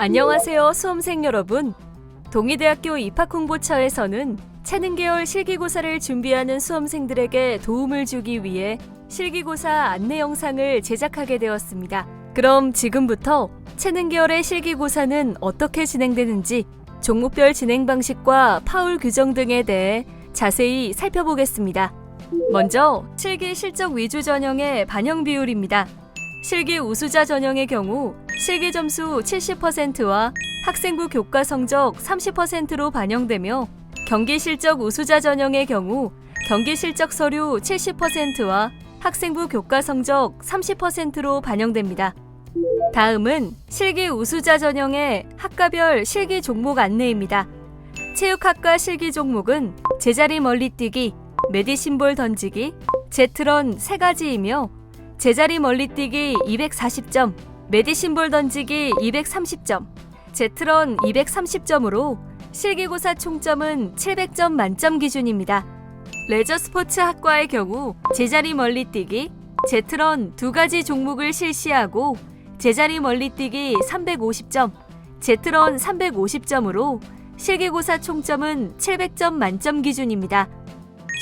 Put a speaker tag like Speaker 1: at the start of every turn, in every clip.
Speaker 1: 안녕하세요, 수험생 여러분. 동의대학교 입학홍보처에서는 체능계열 실기고사를 준비하는 수험생들에게 도움을 주기 위해 실기고사 안내 영상을 제작하게 되었습니다. 그럼 지금부터 체능계열의 실기고사는 어떻게 진행되는지, 종목별 진행 방식과 파울 규정 등에 대해 자세히 살펴보겠습니다. 먼저 실기 실적 위주 전형의 반영 비율입니다. 실기 우수자 전형의 경우 실기 점수 70%와 학생부 교과 성적 30%로 반영되며, 경기 실적 우수자 전형의 경우 경기 실적 서류 70%와 학생부 교과 성적 30%로 반영됩니다. 다음은 실기 우수자 전형의 학과별 실기 종목 안내입니다. 체육학과 실기 종목은 제자리 멀리뛰기, 메디신볼 던지기, 제트런 3가지이며 제자리 멀리뛰기 240점, 메디신볼 던지기 230점, 제트런 230점으로 실기고사 총점은 700점 만점 기준입니다. 레저 스포츠 학과의 경우 제자리 멀리뛰기, 제트런 2가지 종목을 실시하고 제자리 멀리뛰기 350점, 제트런 350점으로 실기고사 총점은 700점 만점 기준입니다.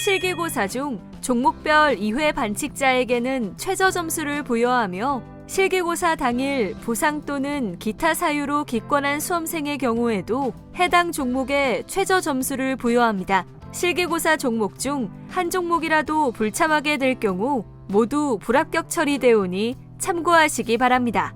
Speaker 1: 실기고사 중 종목별 2회 반칙자에게는 최저 점수를 부여하며, 실기고사 당일 부상 또는 기타 사유로 기권한 수험생의 경우에도 해당 종목에 최저 점수를 부여합니다. 실기고사 종목 중 한 종목이라도 불참하게 될 경우 모두 불합격 처리되오니 참고하시기 바랍니다.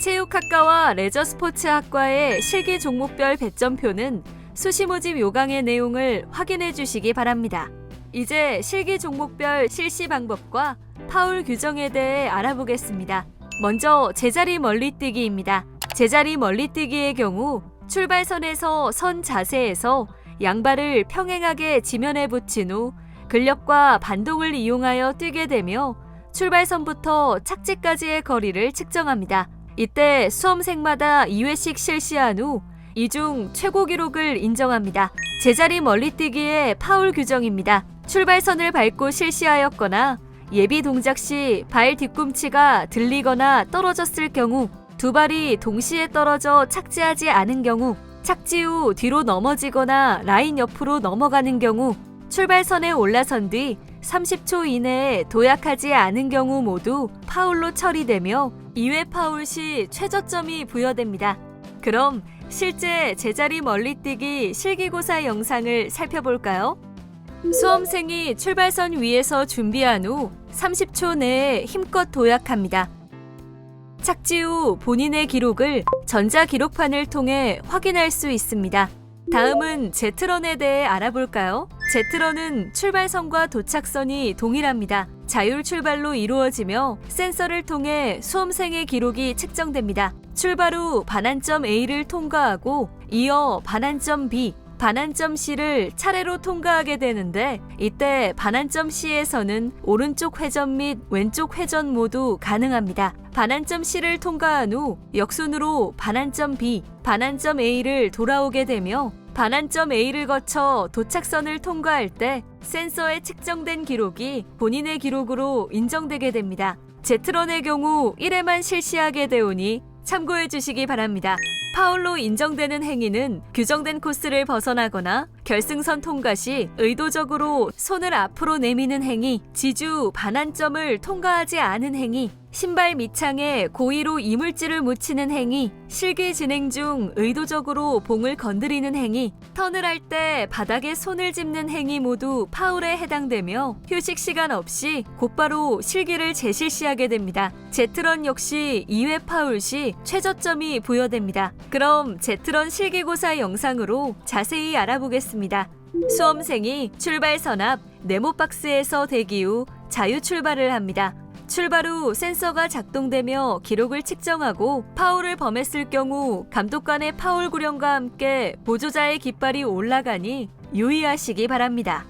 Speaker 1: 체육학과와 레저스포츠학과의 실기 종목별 배점표는 수시 모집 요강의 내용을 확인해 주시기 바랍니다. 이제 실기 종목별 실시 방법과 파울 규정에 대해 알아보겠습니다. 먼저 제자리 멀리뛰기입니다. 제자리 멀리뛰기의 경우 출발선에서 선 자세에서 양발을 평행하게 지면에 붙인 후 근력과 반동을 이용하여 뛰게 되며 출발선부터 착지까지의 거리를 측정합니다. 이때 수험생마다 2회씩 실시한 후 이 중 최고 기록을 인정합니다. 제자리 멀리뛰기의 파울 규정입니다. 출발선을 밟고 실시하였거나 예비 동작 시 발 뒤꿈치가 들리거나 떨어졌을 경우, 두 발이 동시에 떨어져 착지하지 않은 경우, 착지 후 뒤로 넘어지거나 라인 옆으로 넘어가는 경우, 출발선에 올라선 뒤 30초 이내에 도약하지 않은 경우 모두 파울로 처리되며 2회 파울 시 최저점이 부여됩니다. 그럼 실제 제자리 멀리뛰기 실기고사 영상을 살펴볼까요? 수험생이 출발선 위에서 준비한 후 30초 내에 힘껏 도약합니다. 착지 후 본인의 기록을 전자기록판을 통해 확인할 수 있습니다. 다음은 제트런에 대해 알아볼까요? 제트런은 출발선과 도착선이 동일합니다. 자율 출발로 이루어지며 센서를 통해 수험생의 기록이 측정됩니다. 출발 후 반환점 A를 통과하고 이어 반환점 B, 반환점 C를 차례로 통과하게 되는데, 이때 반환점 C에서는 오른쪽 회전 및 왼쪽 회전 모두 가능합니다. 반환점 C를 통과한 후 역순으로 반환점 B, 반환점 A를 돌아오게 되며, 반환점 A를 거쳐 도착선을 통과할 때 센서에 측정된 기록이 본인의 기록으로 인정되게 됩니다. 제트런의 경우 1회만 실시하게 되오니 참고해 주시기 바랍니다. 파울로 인정되는 행위는 규정된 코스를 벗어나거나 결승선 통과 시 의도적으로 손을 앞으로 내미는 행위, 지주 반환점을 통과하지 않은 행위, 신발 밑창에 고의로 이물질을 묻히는 행위, 실기 진행 중 의도적으로 봉을 건드리는 행위, 턴을 할 때 바닥에 손을 짚는 행위 모두 파울에 해당되며 휴식 시간 없이 곧바로 실기를 재실시하게 됩니다. 제트런 역시 2회 파울 시 최저점이 부여됩니다. 그럼 제트런 실기고사 영상으로 자세히 알아보겠습니다. 수험생이 출발선 앞 네모박스에서 대기 후 자유 출발을 합니다. 출발 후 센서가 작동되며 기록을 측정하고 파울을 범했을 경우 감독관의 파울 구령과 함께 보조자의 깃발이 올라가니 유의하시기 바랍니다.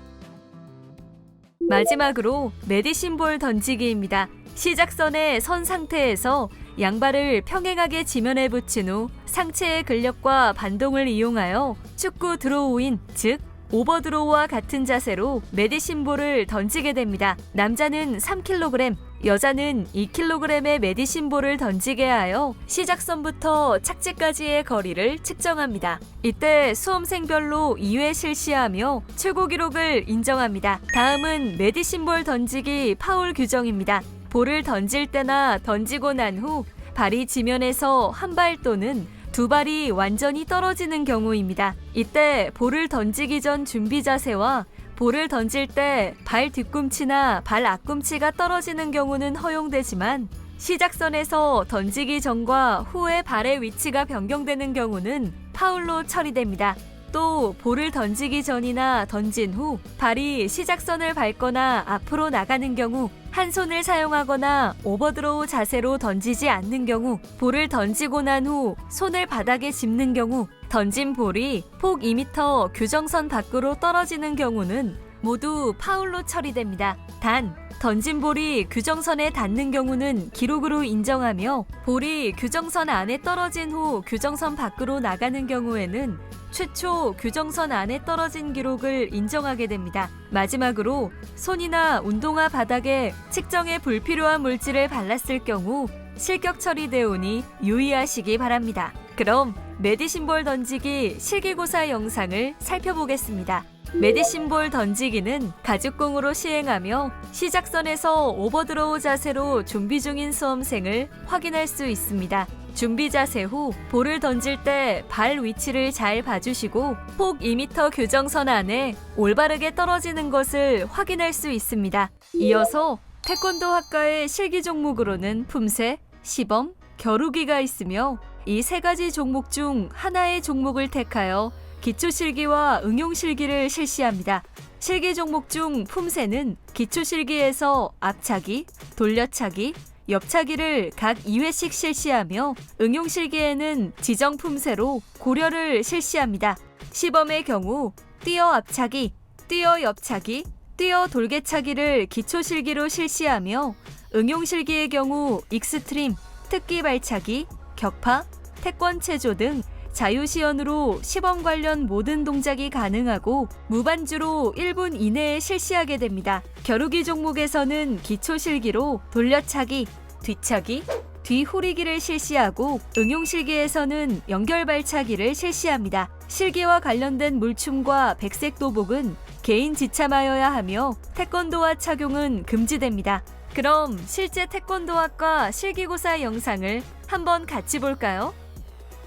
Speaker 1: 마지막으로 메디신볼 던지기입니다. 시작선에 선 상태에서 양발을 평행하게 지면에 붙인 후 상체의 근력과 반동을 이용하여 축구 드로우인, 즉 오버드로우와 같은 자세로 메디신볼을 던지게 됩니다. 남자는 3kg, 여자는 2kg의 메디신볼을 던지게 하여 시작선부터 착지까지의 거리를 측정합니다. 이때 수험생별로 2회 실시하며 최고 기록을 인정합니다. 다음은 메디신볼 던지기 파울 규정입니다. 볼을 던질 때나 던지고 난 후 발이 지면에서 한 발 또는 두 발이 완전히 떨어지는 경우입니다. 이때 볼을 던지기 전 준비 자세와 볼을 던질 때 발 뒤꿈치나 발 앞꿈치가 떨어지는 경우는 허용되지만 시작선에서 던지기 전과 후의 발의 위치가 변경되는 경우는 파울로 처리됩니다. 또 볼을 던지기 전이나 던진 후 발이 시작선을 밟거나 앞으로 나가는 경우, 한 손을 사용하거나 오버드로우 자세로 던지지 않는 경우, 볼을 던지고 난 후 손을 바닥에 짚는 경우, 던진 볼이 폭 2m 규정선 밖으로 떨어지는 경우는 모두 파울로 처리됩니다. 단, 던진 볼이 규정선에 닿는 경우는 기록으로 인정하며 볼이 규정선 안에 떨어진 후 규정선 밖으로 나가는 경우에는 최초 규정선 안에 떨어진 기록을 인정하게 됩니다. 마지막으로 손이나 운동화 바닥에 측정에 불필요한 물질을 발랐을 경우 실격 처리되오니 유의하시기 바랍니다. 그럼 메디신볼 던지기 실기고사 영상을 살펴보겠습니다. 메디신볼 던지기는 가죽공으로 시행하며 시작선에서 오버드로우 자세로 준비 중인 수험생을 확인할 수 있습니다. 준비 자세 후 볼을 던질 때 발 위치를 잘 봐주시고 폭 2m 규정선 안에 올바르게 떨어지는 것을 확인할 수 있습니다. 이어서 태권도 학과의 실기 종목으로는 품새, 시범, 겨루기가 있으며 이 세 가지 종목 중 하나의 종목을 택하여 기초실기와 응용실기를 실시합니다. 실기 종목 중 품새는 기초실기에서 앞차기, 돌려차기, 옆차기를 각 2회씩 실시하며 응용실기에는 지정 품새로 고려를 실시합니다. 시범의 경우 뛰어 앞차기, 뛰어 옆차기, 뛰어 돌개차기를 기초실기로 실시하며 응용실기의 경우 익스트림, 특기 발차기, 격파, 태권 체조 등 자유시연으로 시범 관련 모든 동작이 가능하고 무반주로 1분 이내에 실시하게 됩니다. 겨루기 종목에서는 기초실기로 돌려차기, 뒤차기, 뒤후리기를 실시하고 응용실기에서는 연결발차기를 실시합니다. 실기와 관련된 물춤과 백색 도복은 개인 지참하여야 하며 태권도화 착용은 금지됩니다. 그럼 실제 태권도학과 실기고사 영상을 한번 같이 볼까요?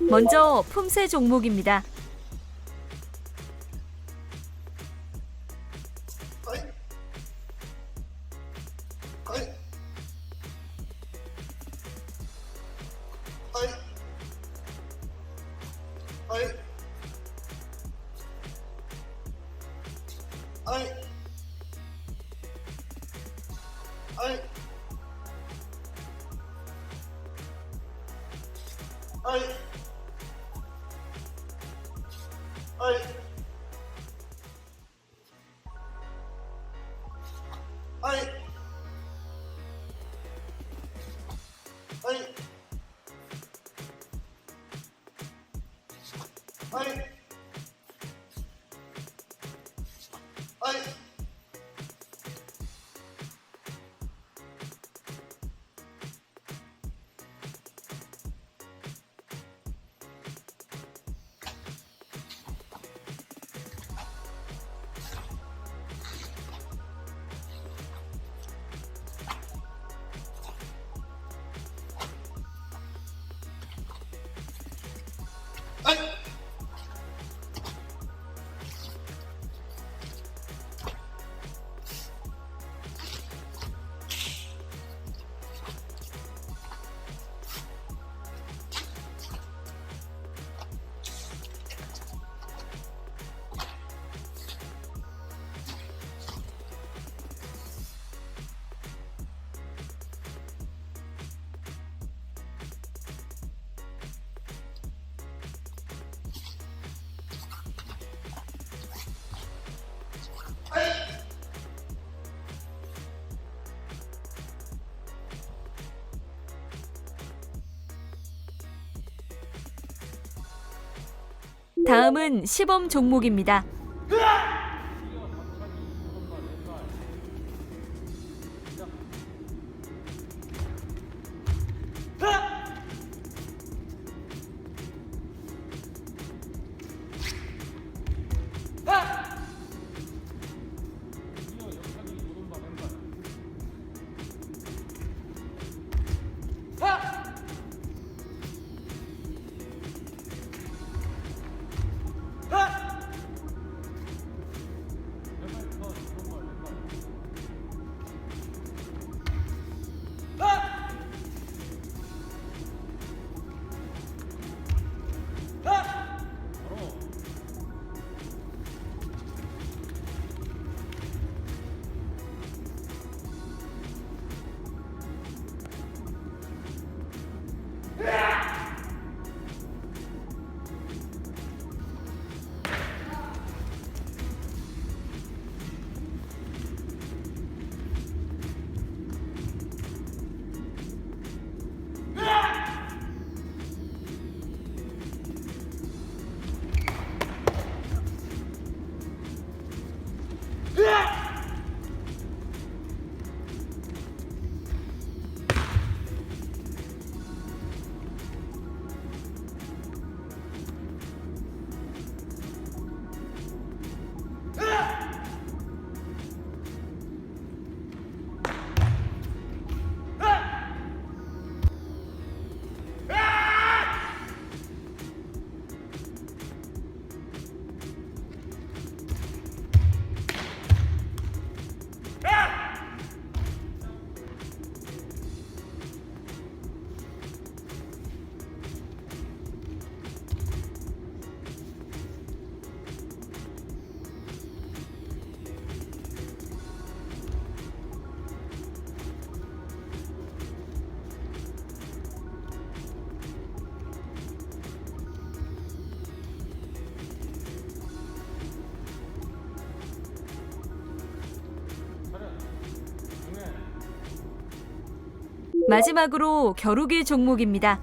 Speaker 1: 먼저 품새 종목입니다. 다음은 시범 종목입니다. 마지막으로 겨루기 종목입니다.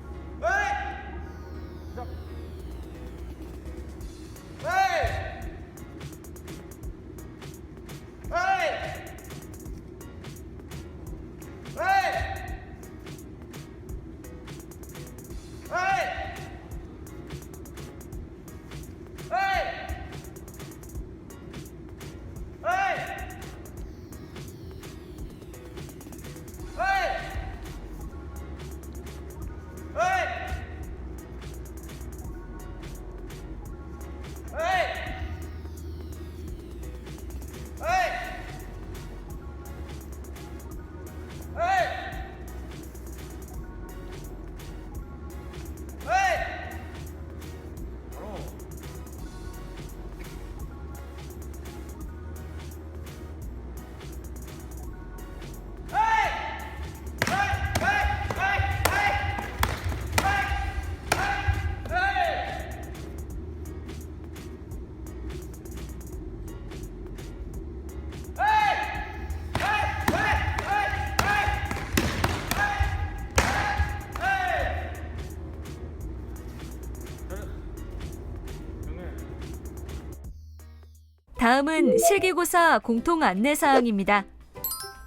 Speaker 1: 다음은 실기고사 공통 안내사항입니다.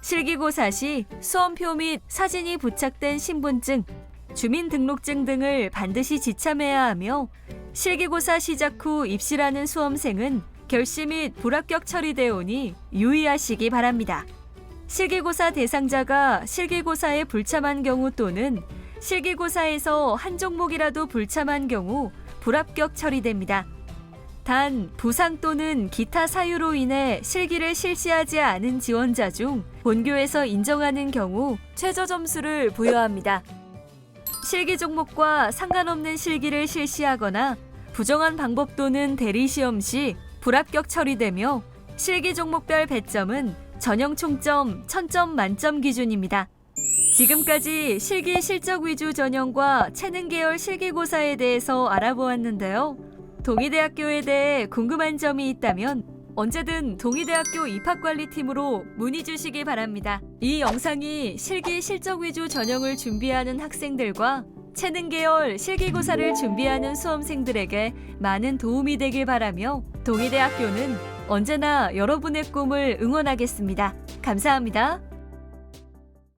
Speaker 1: 실기고사 시 수험표 및 사진이 부착된 신분증, 주민등록증 등을 반드시 지참해야 하며 실기고사 시작 후 입실하는 수험생은 결시 및 불합격 처리되오니 유의하시기 바랍니다. 실기고사 대상자가 실기고사에 불참한 경우 또는 실기고사에서 한 종목이라도 불참한 경우 불합격 처리됩니다. 단, 부상 또는 기타 사유로 인해 실기를 실시하지 않은 지원자 중 본교에서 인정하는 경우 최저 점수를 부여합니다. 실기 종목과 상관없는 실기를 실시하거나 부정한 방법 또는 대리시험 시 불합격 처리되며 실기 종목별 배점은 전형 총점 1000점 만점 기준입니다. 지금까지 실기 실적 위주 전형과 체능 계열 실기고사에 대해서 알아보았는데요. 동의대학교에 대해 궁금한 점이 있다면 언제든 동의대학교 입학관리팀으로 문의 주시기 바랍니다. 이 영상이 실기 실적 위주 전형을 준비하는 학생들과 체능 계열 실기고사를 준비하는 수험생들에게 많은 도움이 되길 바라며 동의대학교는 언제나 여러분의 꿈을 응원하겠습니다. 감사합니다.